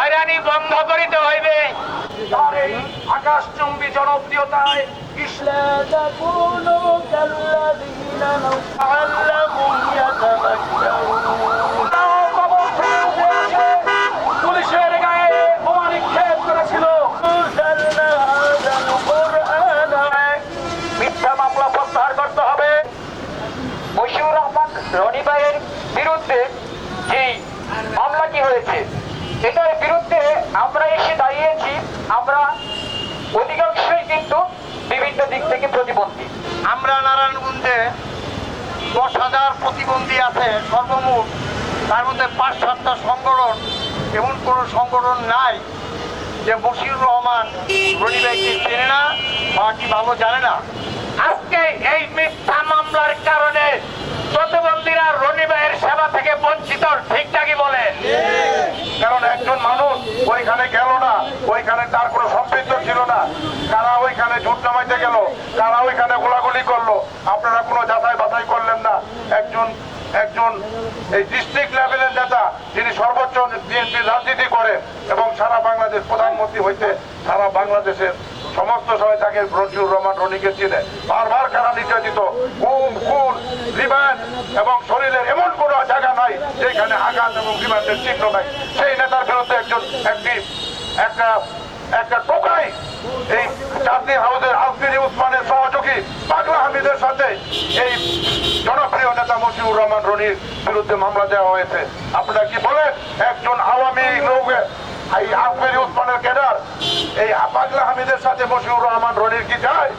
হয়রানি বন্ধ করিতে হইবে। তার এই আকাশচুম্বী জনপ্রিয়তায় পুলিশের গায়ে বোমা নিক্ষেপ করেছিল। মিথ্যা মামলা প্রত্যাহার করতে হবে। মশিউর রহমান রনি ভাইয়ের বিরুদ্ধে যে মামলাটি হয়েছে, এটার বিরুদ্ধে আমরা এসে দাঁড়িয়েছি। আমরা অধিকাংশই কিন্তু বিভিন্ন দিক থেকে প্রতিবন্ধী। আমরা নারায়ণগঞ্জে 10,000 প্রতিবন্ধী আছে সর্বমোট, তার মধ্যে 5-7টা সংগঠন, এমন কোনো সংগঠন নাই যে মশিউর রহমান রনি ভাইকে চেনে না বা কি ভালো জানে না। আজকে এই মিথ্যা মামলার কারণে প্রতিবন্ধীরা রনি ভাইয়ের সেবা থেকে বঞ্চিত, ঠিকঠাকই বলেন। কারণ একজন মানুষ ওইখানে গেল না, ওইখানে তার কোনো সম্পৃক্ত ছিল না, কারা ওইখানে ঝুট নামাইতে গেল, কারা ওইখানে গোলাগুলি করলো, আপনারা কোনো যাচাই বাছাই করলেন না। একজন এই ডিস্ট্রিক্ট লেভেলের নেতা, যিনি সর্বোচ্চ বিএনপির রাজনীতি করেন এবং সারা বাংলাদেশ প্রধানমন্ত্রী হইতে সারা বাংলাদেশের সমস্ত সময় তাকে মশিউর রহমান রনিকে চিনে। বারবার কারা নির্যাতিত, গুম, খুন, রিমান্ড এবং শরীরের এমন কোনো জায়গা নাই যেখানে আঘাত এবং রিমান্ডের চিহ্ন নাই। সেই নেতার বিরুদ্ধে একটা টোকাই এই চাঁদনী হাউসের আলফিরি উসমানের সহযোগী পাগলা হামিদের সাথে এই জনপ্রিয় নেতা মশিউর রহমান রনির বিরুদ্ধে মামলা দেওয়া হয়েছে। আপনারা কি বলেন, একজন আওয়ামী লোক এই আলফিরি উসমানের ক্যাডার এই পাগলা হামিদের সাথে মশিউর রহমান রনির কি যায়?